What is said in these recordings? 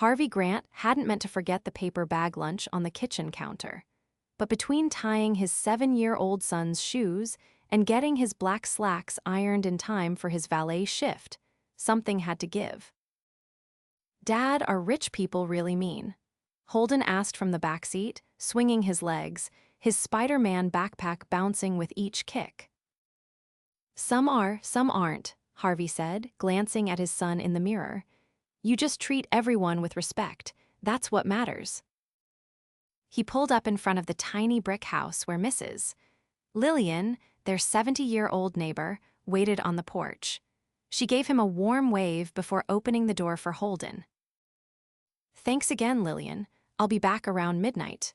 Harvey Grant hadn't meant to forget the paper bag lunch on the kitchen counter. But between tying his 7-year-old son's shoes and getting his black slacks ironed in time for his valet shift, something had to give. "Dad, are rich people really mean?" Holden asked from the backseat, swinging his legs, his Spider-Man backpack bouncing with each kick. "Some are, some aren't," Harvey said, glancing at his son in the mirror. "You just treat everyone with respect. That's what matters." He pulled up in front of the tiny brick house where Mrs. Lillian, their 70-year-old neighbor, waited on the porch. She gave him a warm wave before opening the door for Holden. "Thanks again, Lillian. I'll be back around midnight."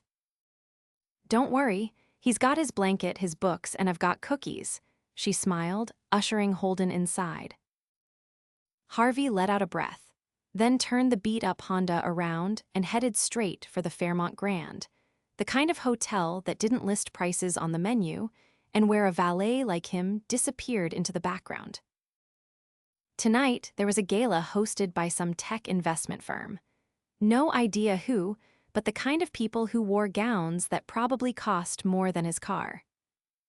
"Don't worry. He's got his blanket, his books, and I've got cookies," she smiled, ushering Holden inside. Harvey let out a breath, then turned the beat-up Honda around and headed straight for the Fairmont Grand, the kind of hotel that didn't list prices on the menu and where a valet like him disappeared into the background. Tonight, there was a gala hosted by some tech investment firm. No idea who, but the kind of people who wore gowns that probably cost more than his car.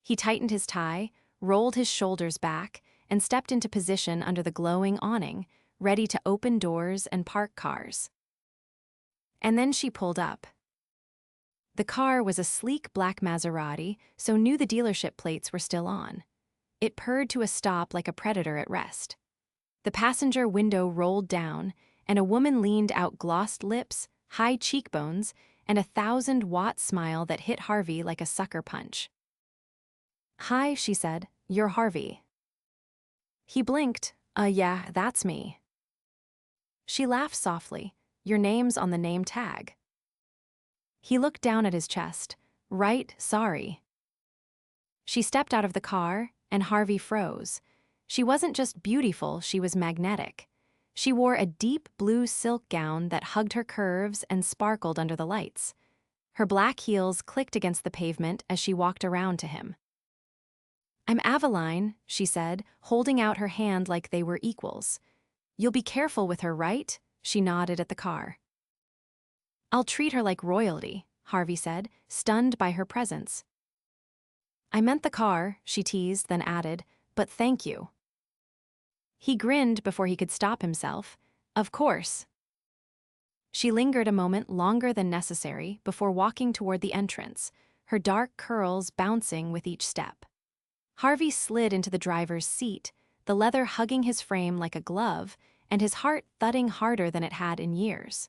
He tightened his tie, rolled his shoulders back, and stepped into position under the glowing awning, ready to open doors and park cars. And then she pulled up. The car was a sleek black Maserati, so knew the dealership plates were still on. It purred to a stop like a predator at rest. The passenger window rolled down, and a woman leaned out, glossed lips, high cheekbones, and a 1,000-watt smile that hit Harvey like a sucker punch. "Hi," she said. "You're Harvey." He blinked. Yeah, that's me." She laughed softly. "Your name's on the name tag." He looked down at his chest. "Right, sorry." She stepped out of the car, and Harvey froze. She wasn't just beautiful, she was magnetic. She wore a deep blue silk gown that hugged her curves and sparkled under the lights. Her black heels clicked against the pavement as she walked around to him. "I'm Aveline," she said, holding out her hand like they were equals. "You'll be careful with her, right?" She nodded at the car. "I'll treat her like royalty," Harvey said, stunned by her presence. "I meant the car," she teased, then added, "but thank you." He grinned before he could stop himself. "Of course." She lingered a moment longer than necessary before walking toward the entrance, her dark curls bouncing with each step. Harvey slid into the driver's seat, the leather hugging his frame like a glove, and his heart thudding harder than it had in years.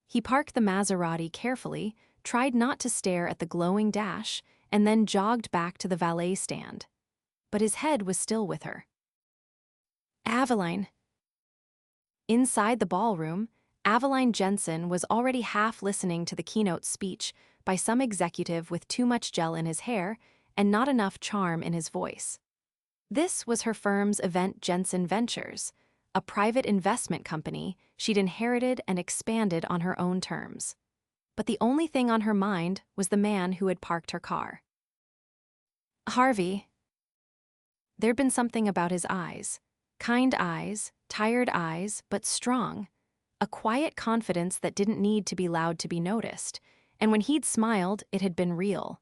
He parked the Maserati carefully, tried not to stare at the glowing dash, and then jogged back to the valet stand. But his head was still with her. "Aveline." Inside the ballroom, Aveline Jenson was already half listening to the keynote speech by some executive with too much gel in his hair and not enough charm in his voice. This was her firm's Event Jensen Ventures, a private investment company she'd inherited and expanded on her own terms. But the only thing on her mind was the man who had parked her car. "Harvey." There'd been something about his eyes. Kind eyes, tired eyes, but strong. A quiet confidence that didn't need to be loud to be noticed, and when he'd smiled, it had been real.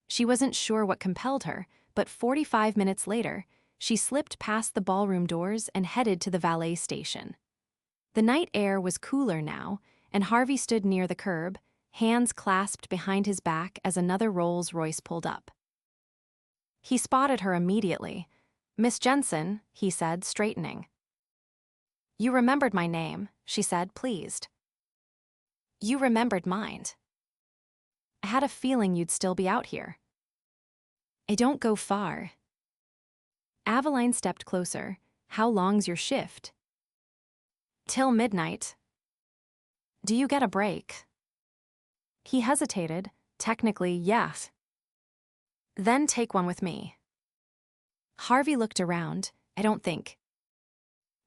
She wasn't sure what compelled her, but 45 minutes later, she slipped past the ballroom doors and headed to the valet station. The night air was cooler now, and Harvey stood near the curb, hands clasped behind his back as another Rolls-Royce pulled up. He spotted her immediately. "Miss Jenson," he said, straightening. "You remembered my name," she said, pleased. "You remembered mine. I had a feeling you'd still be out here." "I don't go far." Aveline stepped closer. "How long's your shift?" "Till midnight." "Do you get a break?" He hesitated. "Technically, yes." "Then take one with me." Harvey looked around. "I don't think."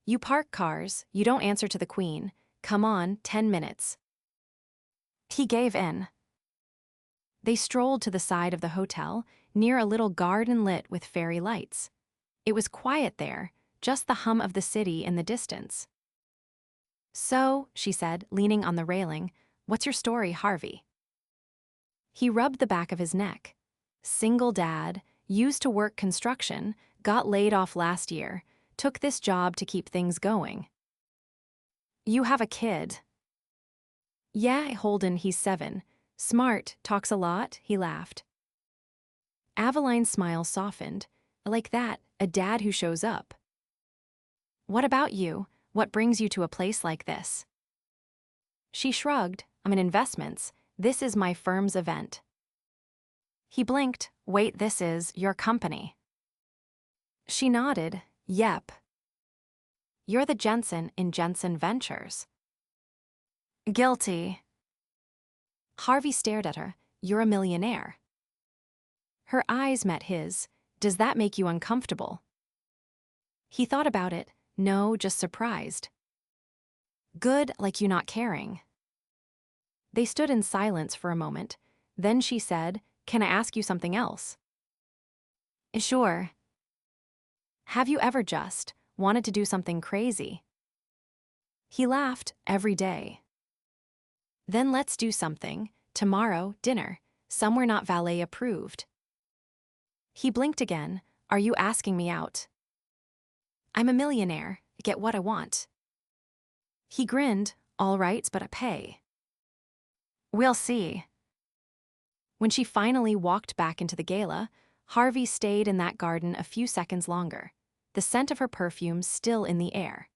"You park cars, you don't answer to the Queen. Come on, 10 minutes. He gave in. They strolled to the side of the hotel, near a little garden lit with fairy lights. It was quiet there, just the hum of the city in the distance. "So," she said, leaning on the railing, "what's your story, Harvey?" He rubbed the back of his neck. Single dad, used to work construction, got laid off last year, took this job to keep things going. "You have a kid?" "Yeah, Holden, he's 7. Smart, talks a lot," he laughed. Aveline's smile softened. "Like that, a dad who shows up." "What about you? What brings you to a place like this?" She shrugged. "I'm in investments. This is my firm's event." He blinked. "Wait, this is your company?" She nodded. "Yep." "You're the Jenson in Jenson Ventures." "Guilty." Harvey stared at her. "You're a millionaire." Her eyes met his. "Does that make you uncomfortable?" He thought about it. "No, just surprised." "Good, like you not caring." They stood in silence for a moment. Then she said, "Can I ask you something else?" "Sure." "Have you ever just wanted to do something crazy?" He laughed. "Every day." "Then let's do something. Tomorrow, dinner. Somewhere not Valet approved." He blinked again. "Are you asking me out?" "I'm a millionaire. Get what I want." He grinned. "All right, but I pay." "We'll see." When she finally walked back into the gala, Harvey stayed in that garden a few seconds longer, the scent of her perfume still in the air.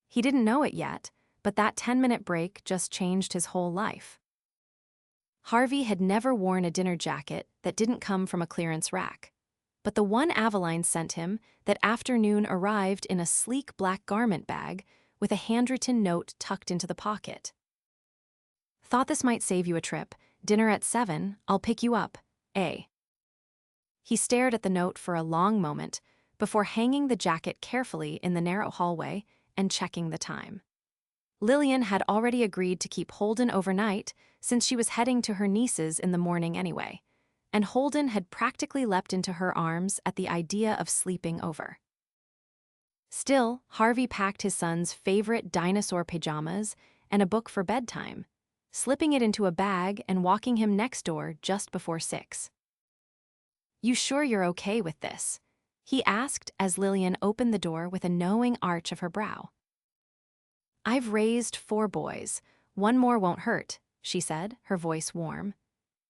He didn't know it yet, but that 10-minute break just changed his whole life. Harvey had never worn a dinner jacket that didn't come from a clearance rack, but the one Aveline sent him that afternoon arrived in a sleek black garment bag with a handwritten note tucked into the pocket. "Thought this might save you a trip. Dinner at 7, I'll pick you up, eh?" He stared at the note for a long moment before hanging the jacket carefully in the narrow hallway and checking the time. Lillian had already agreed to keep Holden overnight since she was heading to her niece's in the morning anyway, and Holden had practically leapt into her arms at the idea of sleeping over. Still, Harvey packed his son's favorite dinosaur pajamas and a book for bedtime, slipping it into a bag and walking him next door just before 6. "You sure you're okay with this?" he asked as Lillian opened the door with a knowing arch of her brow. "I've raised 4 boys. One more won't hurt," she said, her voice warm.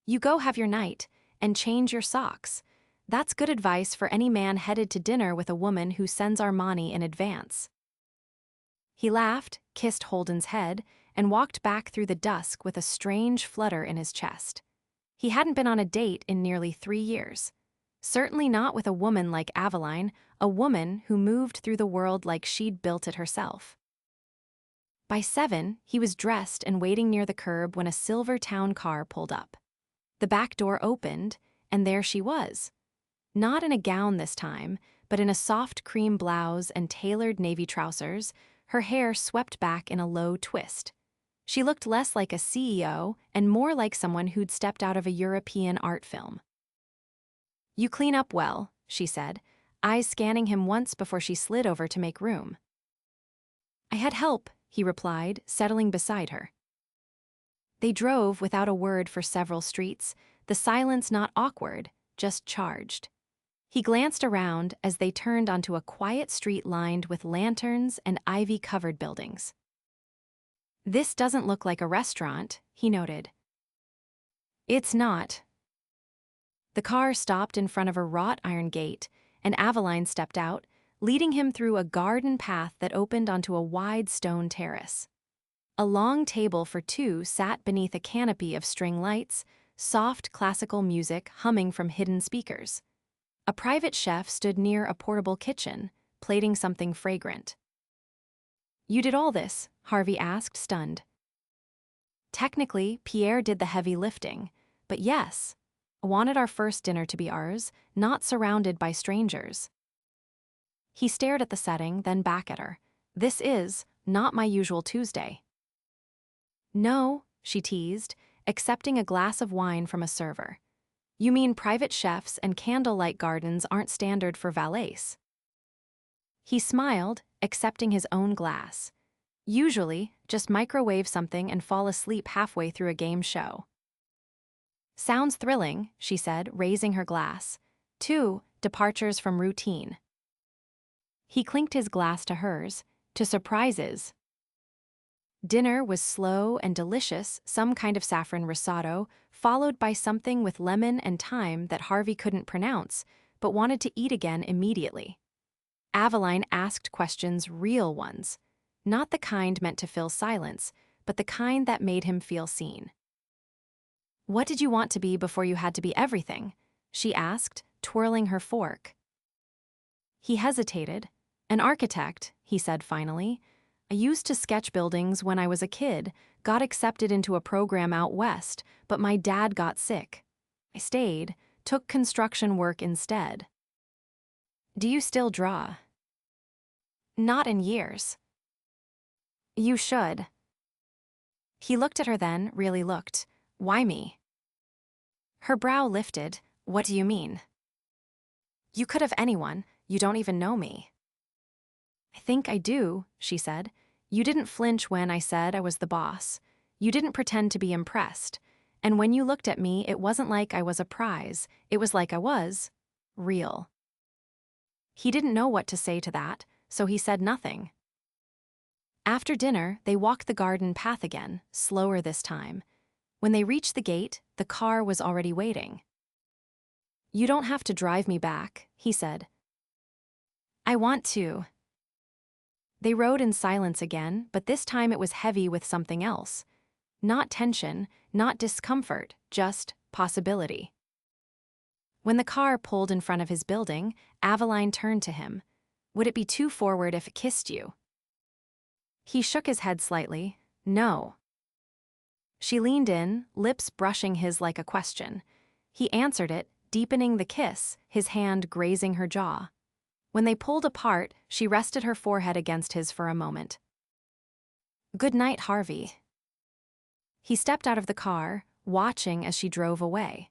"You go have your night, and change your socks. That's good advice for any man headed to dinner with a woman who sends Armani in advance." He laughed, kissed Holden's head, and walked back through the dusk with a strange flutter in his chest. He hadn't been on a date in nearly 3 years. Certainly not with a woman like Aveline, a woman who moved through the world like she'd built it herself. By 7, he was dressed and waiting near the curb when a silver town car pulled up. The back door opened, and there she was. Not in a gown this time, but in a soft cream blouse and tailored navy trousers, her hair swept back in a low twist. She looked less like a CEO and more like someone who'd stepped out of a European art film. "You clean up well," she said, eyes scanning him once before she slid over to make room. "I had help," he replied, settling beside her. They drove without a word for several streets, the silence not awkward, just charged. He glanced around as they turned onto a quiet street lined with lanterns and ivy-covered buildings. "This doesn't look like a restaurant," he noted. "It's not." The car stopped in front of a wrought iron gate, and Aveline stepped out, leading him through a garden path that opened onto a wide stone terrace. A long table for 2 sat beneath a canopy of string lights, soft classical music humming from hidden speakers. A private chef stood near a portable kitchen, plating something fragrant. "You did all this?" Harvey asked, stunned. "Technically, Pierre did the heavy lifting, but yes, wanted our first dinner to be ours, not surrounded by strangers." He stared at the setting, then back at her. "This is not my usual Tuesday." "No," she teased, accepting a glass of wine from a server. "You mean private chefs and candlelight gardens aren't standard for valets?" He smiled, accepting his own glass. Usually, just microwave something and fall asleep halfway through a game show. Sounds thrilling, she said, raising her glass. 2. Departures from routine. He clinked his glass to hers. To surprises. Dinner was slow and delicious, some kind of saffron risotto, followed by something with lemon and thyme that Harvey couldn't pronounce, but wanted to eat again immediately. Aveline asked questions, real ones. Not the kind meant to fill silence, but the kind that made him feel seen. What did you want to be before you had to be everything? She asked, twirling her fork. He hesitated. An architect, he said finally. I used to sketch buildings when I was a kid, got accepted into a program out west, but my dad got sick. I stayed, took construction work instead. Do you still draw? Not in years. You should. He looked at her then, really looked. Why me? Her brow lifted. What do you mean? You could have anyone, you don't even know me. I think I do, she said. You didn't flinch when I said I was the boss. You didn't pretend to be impressed. And when you looked at me, it wasn't like I was a prize. It was like I was real. He didn't know what to say to that, so he said nothing. After dinner, they walked the garden path again, slower this time. When they reached the gate, the car was already waiting. You don't have to drive me back, he said. I want to. They rode in silence again, but this time it was heavy with something else. Not tension, not discomfort, just possibility. When the car pulled in front of his building, Aveline turned to him. Would it be too forward if it kissed you? He shook his head slightly. No. She leaned in, lips brushing his like a question. He answered it, deepening the kiss, his hand grazing her jaw. When they pulled apart, she rested her forehead against his for a moment. Good night, Harvey. He stepped out of the car, watching as she drove away.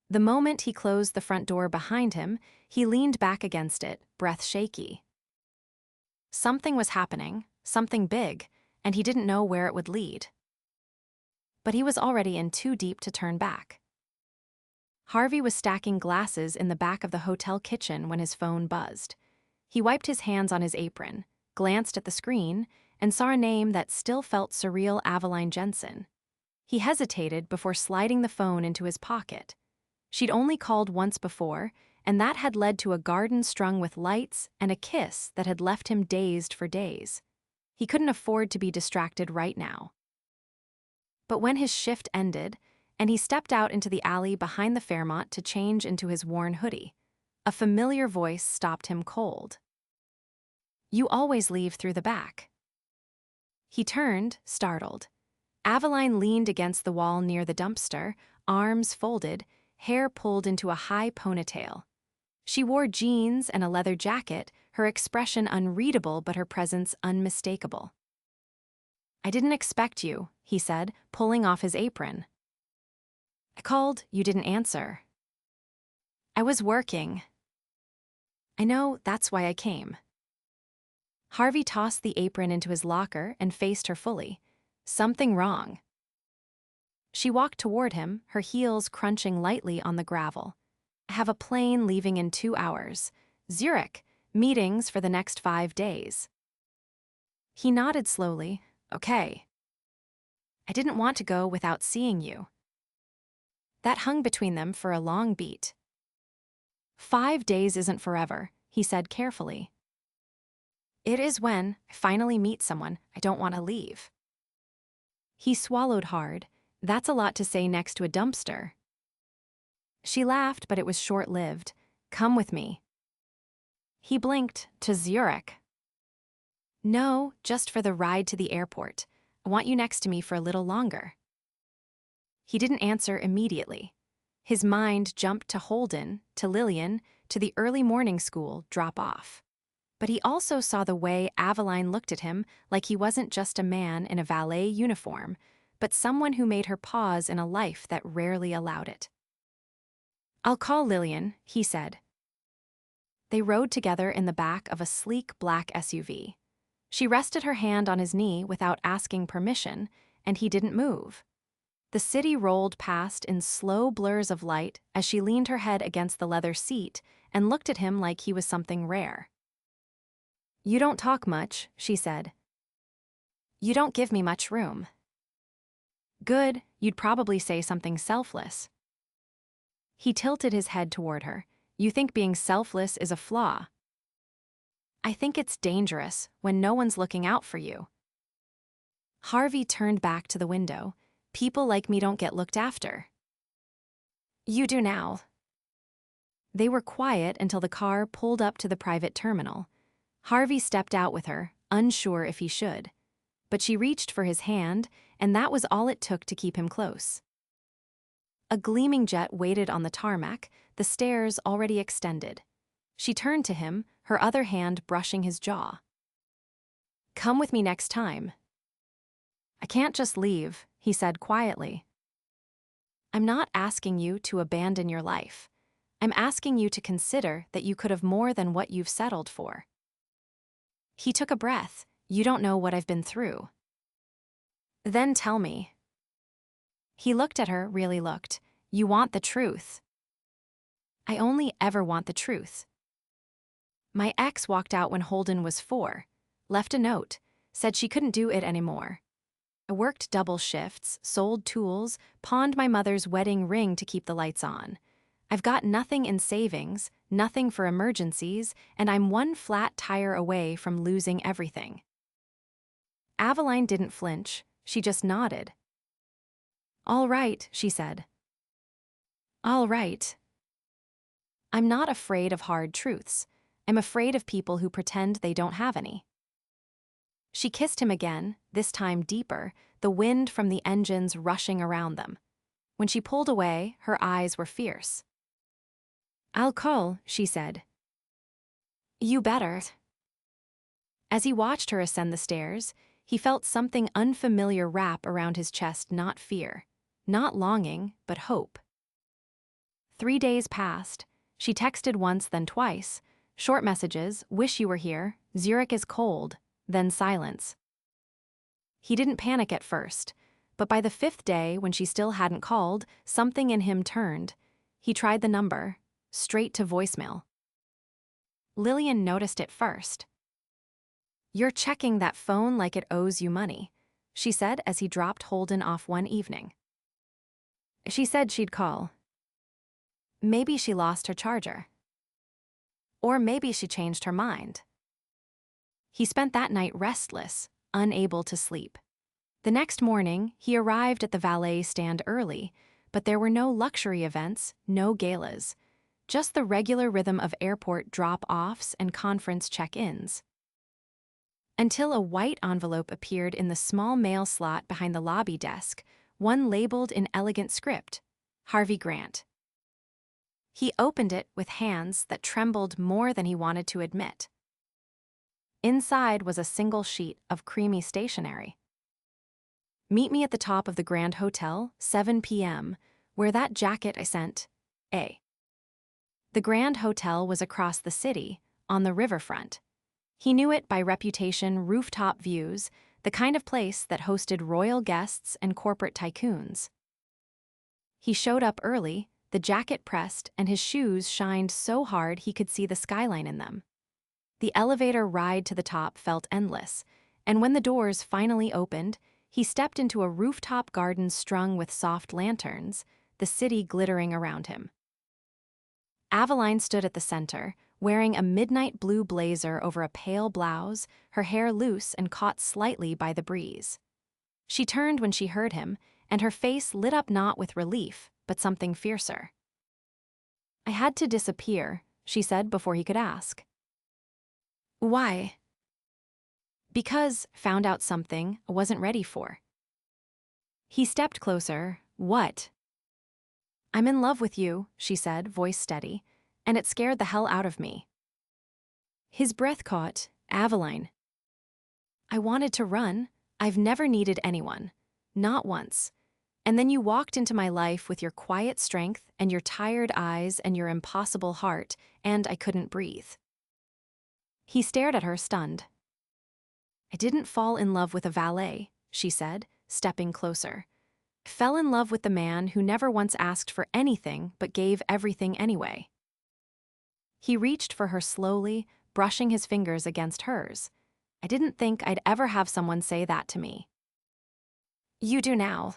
The moment he closed the front door behind him, he leaned back against it, breath shaky. Something was happening, something big, and he didn't know where it would lead. But he was already in too deep to turn back. Harvey was stacking glasses in the back of the hotel kitchen when his phone buzzed. He wiped his hands on his apron, glanced at the screen, and saw a name that still felt surreal: Aveline Jenson. He hesitated before sliding the phone into his pocket. She'd only called once before, and that had led to a garden strung with lights and a kiss that had left him dazed for days. He couldn't afford to be distracted right now. But when his shift ended, and he stepped out into the alley behind the Fairmont to change into his worn hoodie, a familiar voice stopped him cold. You always leave through the back. He turned, startled. Aveline leaned against the wall near the dumpster, arms folded, hair pulled into a high ponytail. She wore jeans and a leather jacket, her expression unreadable but her presence unmistakable. I didn't expect you, he said, pulling off his apron. I called, you didn't answer. I was working. I know, that's why I came. Harvey tossed the apron into his locker and faced her fully. Something wrong. She walked toward him, her heels crunching lightly on the gravel. I have a plane leaving in 2 hours. Zurich, meetings for the next 5 days. He nodded slowly. Okay. I didn't want to go without seeing you. That hung between them for a long beat. 5 days isn't forever, he said carefully. It is when I finally meet someone I don't want to leave. He swallowed hard. That's a lot to say next to a dumpster. She laughed, but it was short-lived. Come with me. He blinked. To Zurich. No, just for the ride to the airport. I want you next to me for a little longer. He didn't answer immediately. His mind jumped to Holden, to Lillian, to the early morning school drop-off. But he also saw the way Aveline looked at him, like he wasn't just a man in a valet uniform, but someone who made her pause in a life that rarely allowed it. I'll call Lillian, he said. They rode together in the back of a sleek black SUV. She rested her hand on his knee without asking permission, and he didn't move. The city rolled past in slow blurs of light as she leaned her head against the leather seat and looked at him like he was something rare. "You don't talk much," she said. "You don't give me much room." "Good, you'd probably say something selfless." He tilted his head toward her. "You think being selfless is a flaw." "I think it's dangerous when no one's looking out for you." Harvey turned back to the window. "People like me don't get looked after." "You do now." They were quiet until the car pulled up to the private terminal. Harvey stepped out with her, unsure if he should. But she reached for his hand, and that was all it took to keep him close. A gleaming jet waited on the tarmac, the stairs already extended. She turned to him, her other hand brushing his jaw. "Come with me next time." "I can't just leave," he said quietly. "I'm not asking you to abandon your life. I'm asking you to consider that you could have more than what you've settled for." He took a breath. "You don't know what I've been through." "Then tell me." He looked at her, really looked. "You want the truth." "I only ever want the truth." "My ex walked out when Holden was 4, left a note, said she couldn't do it anymore. I worked double shifts, sold tools, pawned my mother's wedding ring to keep the lights on. I've got nothing in savings, nothing for emergencies, and I'm one flat tire away from losing everything." Aveline didn't flinch, she just nodded. "All right," she said. "All right." "I'm not afraid of hard truths. I'm afraid of people who pretend they don't have any." She kissed him again, this time deeper, the wind from the engines rushing around them. When she pulled away, her eyes were fierce. "I'll call," she said. "You better." As he watched her ascend the stairs, he felt something unfamiliar wrap around his chest, not fear, not longing, but hope. 3 days passed. She texted once, then twice. Short messages, "Wish you were here," "Zurich is cold," then silence. He didn't panic at first, but by the 5th day, when she still hadn't called, something in him turned. He tried the number, straight to voicemail. Lillian noticed it first. "You're checking that phone like it owes you money," she said as he dropped Holden off one evening. She said she'd call. Maybe she lost her charger. Or maybe she changed her mind. He spent that night restless, unable to sleep. The next morning, he arrived at the valet stand early, but there were no luxury events, no galas, just the regular rhythm of airport drop-offs and conference check-ins. Until a white envelope appeared in the small mail slot behind the lobby desk, one labeled in elegant script, "Harvey Grant." He opened it with hands that trembled more than he wanted to admit. Inside was a single sheet of creamy stationery. "Meet me at the top of the Grand Hotel, 7 p.m. Wear that jacket I sent. A." The Grand Hotel was across the city, on the riverfront. He knew it by reputation, rooftop views, the kind of place that hosted royal guests and corporate tycoons. He showed up early, the jacket pressed, and his shoes shined so hard he could see the skyline in them. The elevator ride to the top felt endless, and when the doors finally opened, he stepped into a rooftop garden strung with soft lanterns, the city glittering around him. Aveline stood at the center, wearing a midnight blue blazer over a pale blouse, her hair loose and caught slightly by the breeze. She turned when she heard him, and her face lit up not with relief, but something fiercer. "I had to disappear," she said before he could ask. "Why?" "Because found out something I wasn't ready for." He stepped closer. "What?" "I'm in love with you," she said, voice steady, "and it scared the hell out of me." His breath caught. "Aveline." "I wanted to run. I've never needed anyone. Not once. And then you walked into my life with your quiet strength and your tired eyes and your impossible heart, and I couldn't breathe." He stared at her, stunned. I didn't fall in love with a valet, she said, stepping closer. I fell in love with the man who never once asked for anything but gave everything anyway. He reached for her slowly, brushing his fingers against hers. I didn't think I'd ever have someone say that to me. You do now.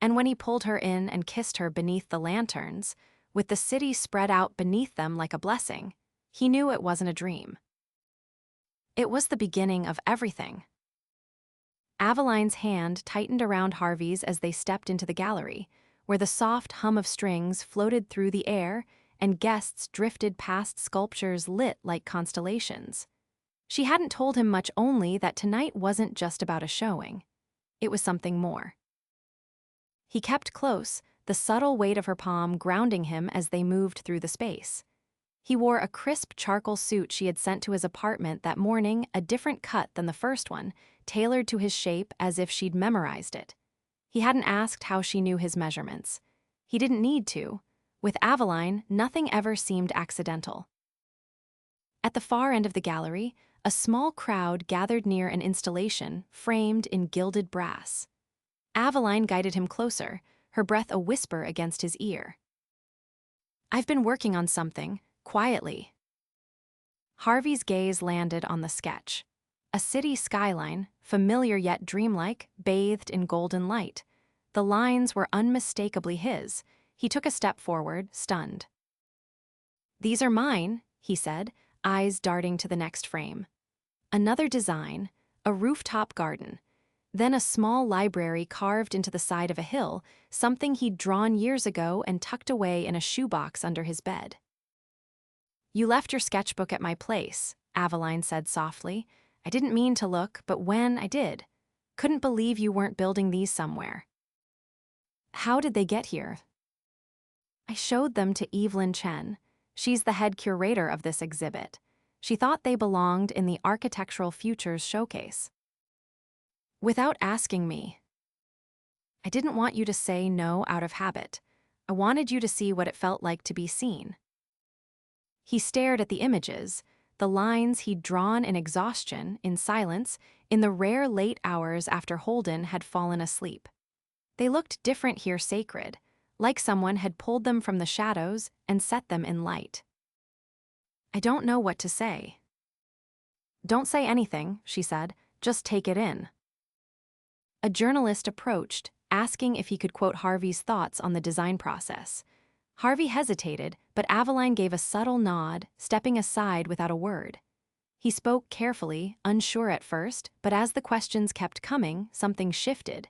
And when he pulled her in and kissed her beneath the lanterns, with the city spread out beneath them like a blessing, he knew it wasn't a dream. It was the beginning of everything. Aveline's hand tightened around Harvey's as they stepped into the gallery, where the soft hum of strings floated through the air and guests drifted past sculptures lit like constellations. She hadn't told him much, only that tonight wasn't just about a showing. It was something more. He kept close, the subtle weight of her palm grounding him as they moved through the space. He wore a crisp charcoal suit she had sent to his apartment that morning, a different cut than the first one, tailored to his shape as if she'd memorized it. He hadn't asked how she knew his measurements. He didn't need to. With Aveline, nothing ever seemed accidental. At the far end of the gallery, a small crowd gathered near an installation framed in gilded brass. Aveline guided him closer, her breath a whisper against his ear. I've been working on something, quietly. Harvey's gaze landed on the sketch. A city skyline, familiar yet dreamlike, bathed in golden light. The lines were unmistakably his. He took a step forward, stunned. These are mine, he said, eyes darting to the next frame. Another design, a rooftop garden. Then a small library carved into the side of a hill, something he'd drawn years ago and tucked away in a shoebox under his bed. You left your sketchbook at my place, Aveline said softly. I didn't mean to look, but when I did, couldn't believe you weren't building these somewhere. How did they get here? I showed them to Aveline Chen. She's the head curator of this exhibit. She thought they belonged in the Architectural Futures showcase. Without asking me. I didn't want you to say no out of habit. I wanted you to see what it felt like to be seen. He stared at the images, the lines he'd drawn in exhaustion, in silence, in the rare late hours after Holden had fallen asleep. They looked different here, sacred, like someone had pulled them from the shadows and set them in light. I don't know what to say. Don't say anything, she said, just take it in. A journalist approached, asking if he could quote Harvey's thoughts on the design process. Harvey hesitated, but Aveline gave a subtle nod, stepping aside without a word. He spoke carefully, unsure at first, but as the questions kept coming, something shifted.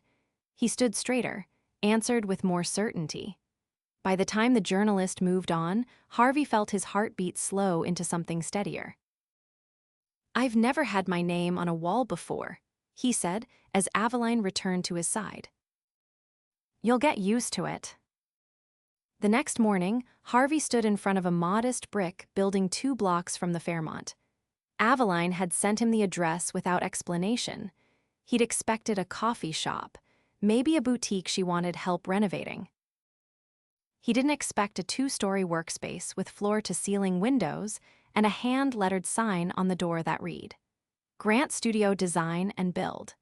He stood straighter, answered with more certainty. By the time the journalist moved on, Harvey felt his heartbeat slow into something steadier. I've never had my name on a wall before, he said, as Aveline returned to his side. You'll get used to it. The next morning, Harvey stood in front of a modest brick building 2 blocks from the Fairmont. Aveline had sent him the address without explanation. He'd expected a coffee shop, maybe a boutique she wanted help renovating. He didn't expect a 2-story workspace with floor-to-ceiling windows and a hand-lettered sign on the door that read, Grant Studio Design and Build.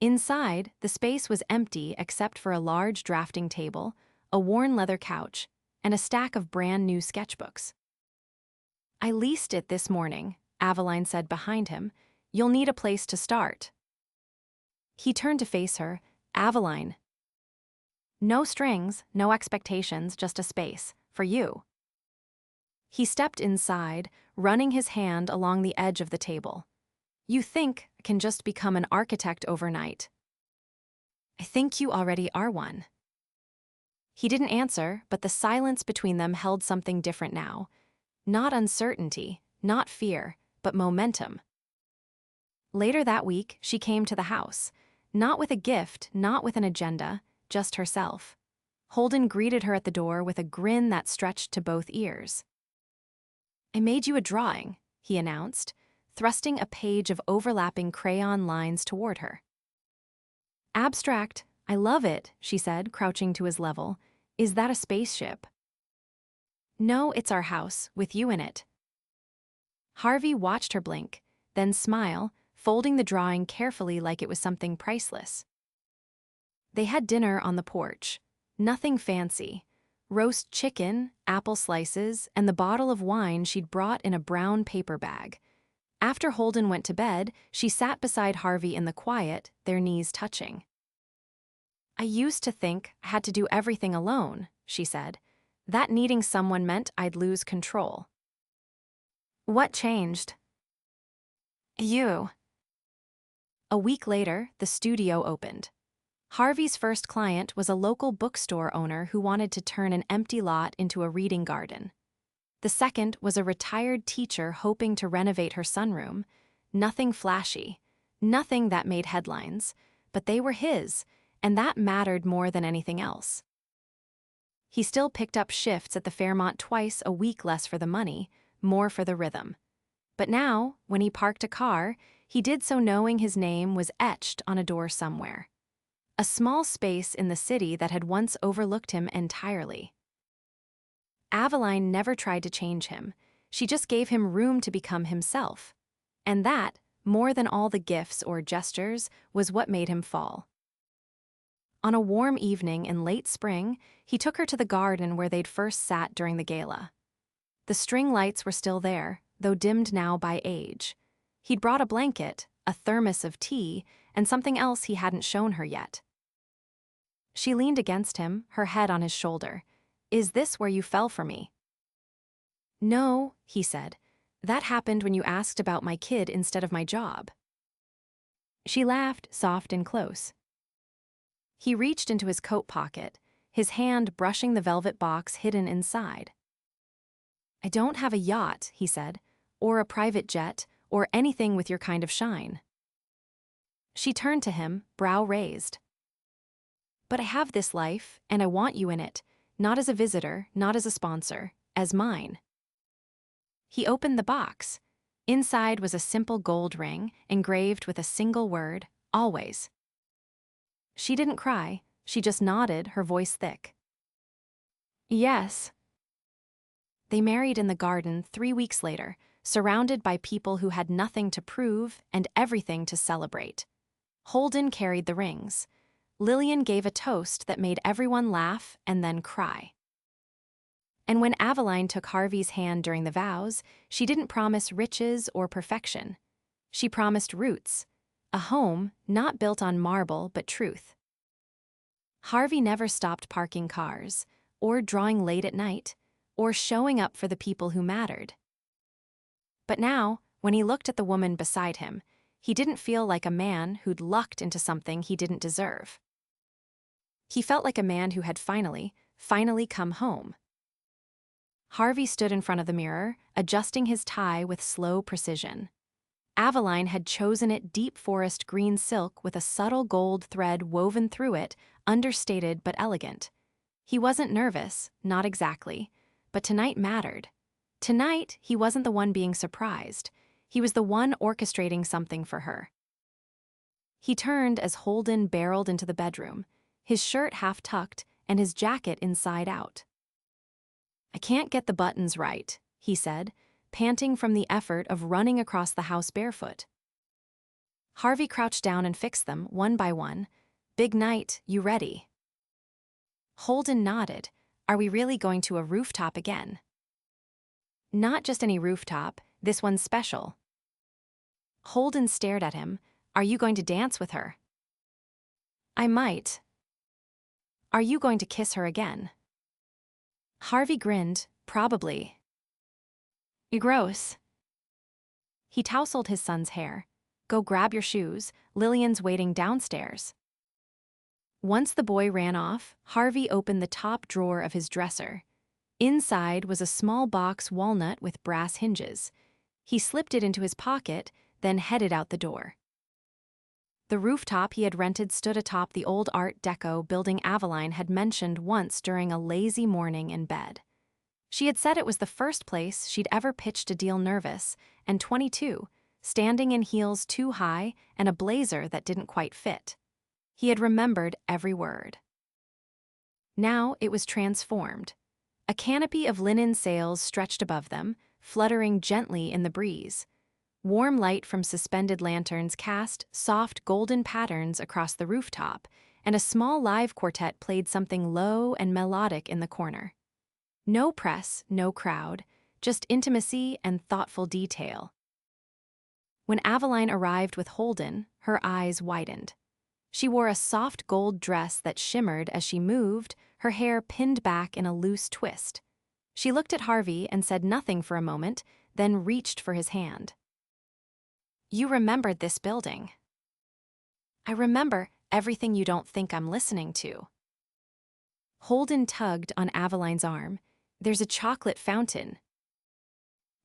Inside, the space was empty except for a large drafting table, a worn leather couch, and a stack of brand-new sketchbooks. I leased it this morning, Aveline said behind him. You'll need a place to start. He turned to face her. Aveline. No strings, no expectations, just a space. For you. He stepped inside, running his hand along the edge of the table. You think I can just become an architect overnight. I think you already are one. He didn't answer, but the silence between them held something different now. Not uncertainty, not fear, but momentum. Later that week, she came to the house. Not with a gift, not with an agenda, just herself. Holden greeted her at the door with a grin that stretched to both ears. I made you a drawing, he announced, thrusting a page of overlapping crayon lines toward her. Abstract, I love it, she said, crouching to his level. Is that a spaceship? No, it's our house, with you in it. Harvey watched her blink, then smile, folding the drawing carefully like it was something priceless. They had dinner on the porch. Nothing fancy. Roast chicken, apple slices, and the bottle of wine she'd brought in a brown paper bag. After Holden went to bed, she sat beside Harvey in the quiet, their knees touching. "I used to think I had to do everything alone," she said. "That needing someone meant I'd lose control." "What changed?" "You." A week later, the studio opened. Harvey's first client was a local bookstore owner who wanted to turn an empty lot into a reading garden. The second was a retired teacher hoping to renovate her sunroom. Nothing flashy, nothing that made headlines, but they were his, and that mattered more than anything else. He still picked up shifts at the Fairmont twice a week, less for the money, more for the rhythm. But now, when he parked a car, he did so knowing his name was etched on a door somewhere. A small space in the city that had once overlooked him entirely. Aveline never tried to change him. She just gave him room to become himself. And that, more than all the gifts or gestures, was what made him fall. On a warm evening in late spring, he took her to the garden where they'd first sat during the gala. The string lights were still there, though dimmed now by age. He'd brought a blanket, a thermos of tea, and something else he hadn't shown her yet. She leaned against him, her head on his shoulder. "Is this where you fell for me?" "No," he said. "That happened when you asked about my kid instead of my job." She laughed, soft and close. He reached into his coat pocket, his hand brushing the velvet box hidden inside. "I don't have a yacht," he said, "or a private jet, or anything with your kind of shine." She turned to him, brow raised. "But I have this life, and I want you in it, not as a visitor, not as a sponsor, as mine." He opened the box. Inside was a simple gold ring, engraved with a single word, "Always." She didn't cry, she just nodded, her voice thick. "Yes." They married in the garden 3 weeks later, surrounded by people who had nothing to prove and everything to celebrate. Holden carried the rings. Lillian gave a toast that made everyone laugh and then cry. And when Aveline took Harvey's hand during the vows, she didn't promise riches or perfection. She promised roots, a home not built on marble but truth. Harvey never stopped parking cars, or drawing late at night, or showing up for the people who mattered. But now, when he looked at the woman beside him, he didn't feel like a man who'd lucked into something he didn't deserve. He felt like a man who had finally come home. Harvey stood in front of the mirror, adjusting his tie with slow precision. Aveline had chosen it deep forest green silk with a subtle gold thread woven through it, understated but elegant. He wasn't nervous, not exactly, but tonight mattered. Tonight, he wasn't the one being surprised. He was the one orchestrating something for her. He turned as Holden barreled into the bedroom, his shirt half tucked and his jacket inside out. "I can't get the buttons right," he said, panting from the effort of running across the house barefoot. Harvey crouched down and fixed them, one by one. "Big night, you ready?" Holden nodded. "Are we really going to a rooftop again?" "Not just any rooftop, this one's special." Holden stared at him. "Are you going to dance with her?" "I might." "Are you going to kiss her again?" Harvey grinned. "Probably." "Gross." He tousled his son's hair. "Go grab your shoes, Lillian's waiting downstairs." Once the boy ran off, Harvey opened the top drawer of his dresser. Inside was a small box walnut with brass hinges. He slipped it into his pocket, then headed out the door. The rooftop he had rented stood atop the old Art Deco building Aveline had mentioned once during a lazy morning in bed. She had said it was the first place she'd ever pitched a deal nervous, and 22, standing in heels too high and a blazer that didn't quite fit. He had remembered every word. Now it was transformed. A canopy of linen sails stretched above them, fluttering gently in the breeze. Warm light from suspended lanterns cast soft golden patterns across the rooftop, and a small live quartet played something low and melodic in the corner. No press, no crowd, just intimacy and thoughtful detail. When Aveline arrived with Holden, her eyes widened. She wore a soft gold dress that shimmered as she moved, her hair pinned back in a loose twist. She looked at Harvey and said nothing for a moment, then reached for his hand. "You remembered this building." "I remember everything you don't think I'm listening to." Holden tugged on Aveline's arm. "There's a chocolate fountain."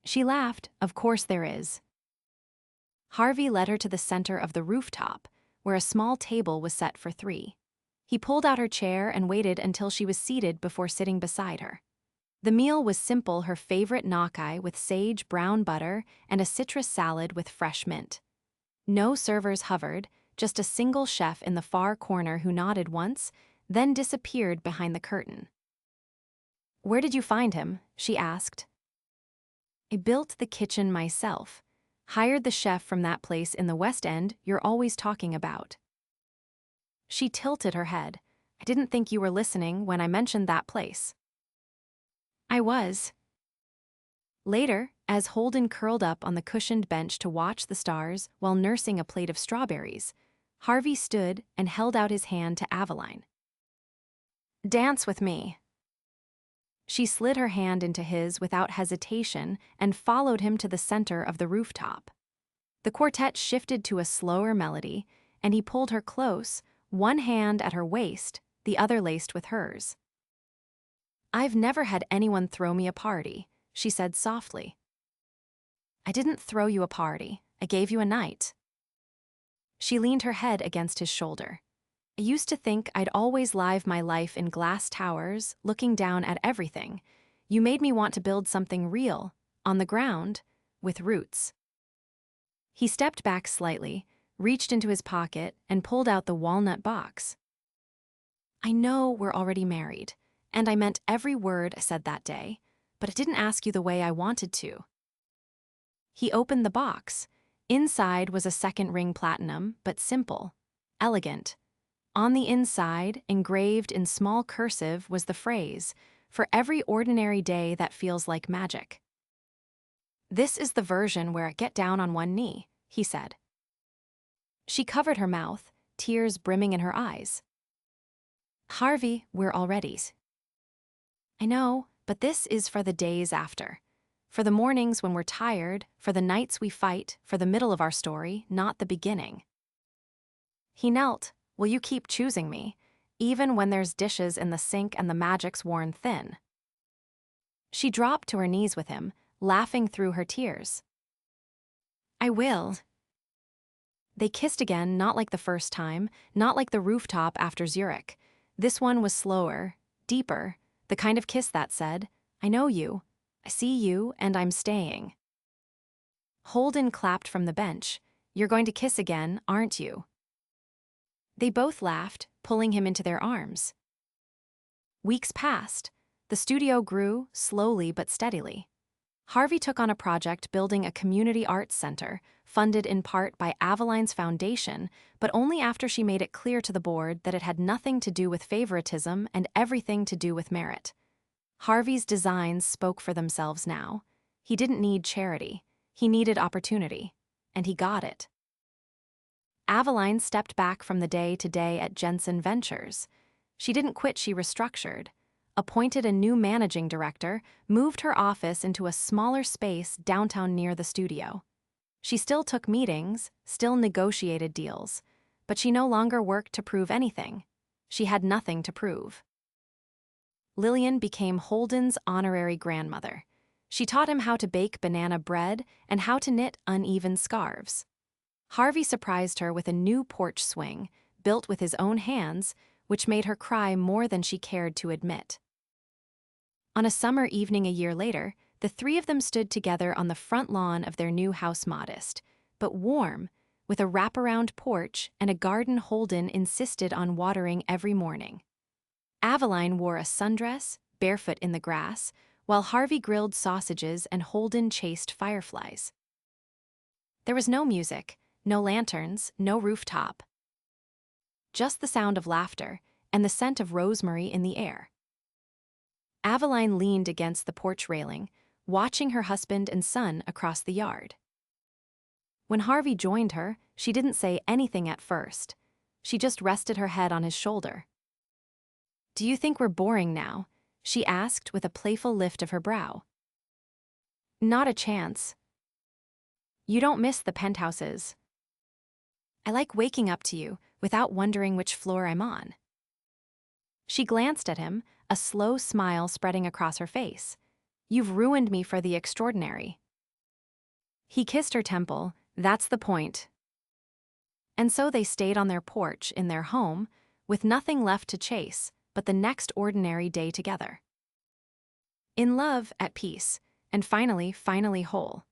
She laughed. "Of course there is." Harvey led her to the center of the rooftop, where a small table was set for 3. He pulled out her chair and waited until she was seated before sitting beside her. The meal was simple, her favorite gnocchi with sage brown butter and a citrus salad with fresh mint. No servers hovered, just a single chef in the far corner who nodded once, then disappeared behind the curtain. "Where did you find him?" she asked. "I built the kitchen myself. Hired the chef from that place in the West End you're always talking about." She tilted her head. "I didn't think you were listening when I mentioned that place." "I was." Later, as Holden curled up on the cushioned bench to watch the stars while nursing a plate of strawberries, Harvey stood and held out his hand to Aveline. "Dance with me." She slid her hand into his without hesitation and followed him to the center of the rooftop. The quartet shifted to a slower melody, and he pulled her close, one hand at her waist, the other laced with hers. "I've never had anyone throw me a party," she said softly. "I didn't throw you a party. I gave you a night." She leaned her head against his shoulder. "I used to think I'd always live my life in glass towers, looking down at everything. You made me want to build something real, on the ground, with roots." He stepped back slightly, reached into his pocket, and pulled out the walnut box. "I know we're already married, and I meant every word I said that day, but I didn't ask you the way I wanted to." He opened the box. Inside was a second ring platinum, but simple, elegant. On the inside, engraved in small cursive, was the phrase, "For every ordinary day that feels like magic." "This is the version where I get down on one knee," he said. She covered her mouth, tears brimming in her eyes. "Harvey, we're already." "I know, but this is for the days after. For the mornings when we're tired, for the nights we fight, for the middle of our story, not the beginning." He knelt. "Will you keep choosing me, even when there's dishes in the sink and the magic's worn thin?" She dropped to her knees with him, laughing through her tears. "I will." They kissed again, not like the first time, not like the rooftop after Zurich. This one was slower, deeper, the kind of kiss that said, "I know you, I see you, and I'm staying." Holden clapped from the bench. "You're going to kiss again, aren't you?" They both laughed, pulling him into their arms. Weeks passed. The studio grew, slowly but steadily. Harvey took on a project building a community arts center, funded in part by Aveline's foundation, but only after she made it clear to the board that it had nothing to do with favoritism and everything to do with merit. Harvey's designs spoke for themselves now. He didn't need charity. He needed opportunity. And he got it. Aveline stepped back from the day-to-day at Jenson Ventures. She didn't quit, she restructured. Appointed a new managing director, moved her office into a smaller space downtown near the studio. She still took meetings, still negotiated deals, but she no longer worked to prove anything. She had nothing to prove. Lillian became Holden's honorary grandmother. She taught him how to bake banana bread and how to knit uneven scarves. Harvey surprised her with a new porch swing, built with his own hands, which made her cry more than she cared to admit. On a summer evening a year later, the 3 of them stood together on the front lawn of their new house, modest, but warm, with a wraparound porch and a garden Holden insisted on watering every morning. Aveline wore a sundress, barefoot in the grass, while Harvey grilled sausages and Holden chased fireflies. There was no music, no lanterns, no rooftop. Just the sound of laughter and the scent of rosemary in the air. Aveline leaned against the porch railing, watching her husband and son across the yard. When Harvey joined her, she didn't say anything at first. She just rested her head on his shoulder. "Do you think we're boring now?" she asked with a playful lift of her brow. "Not a chance. You don't miss the penthouses. I like waking up to you without wondering which floor I'm on." She glanced at him, a slow smile spreading across her face. "You've ruined me for the extraordinary." He kissed her temple. "That's the point." And so they stayed on their porch in their home, with nothing left to chase but the next ordinary day together. In love, at peace, and finally whole.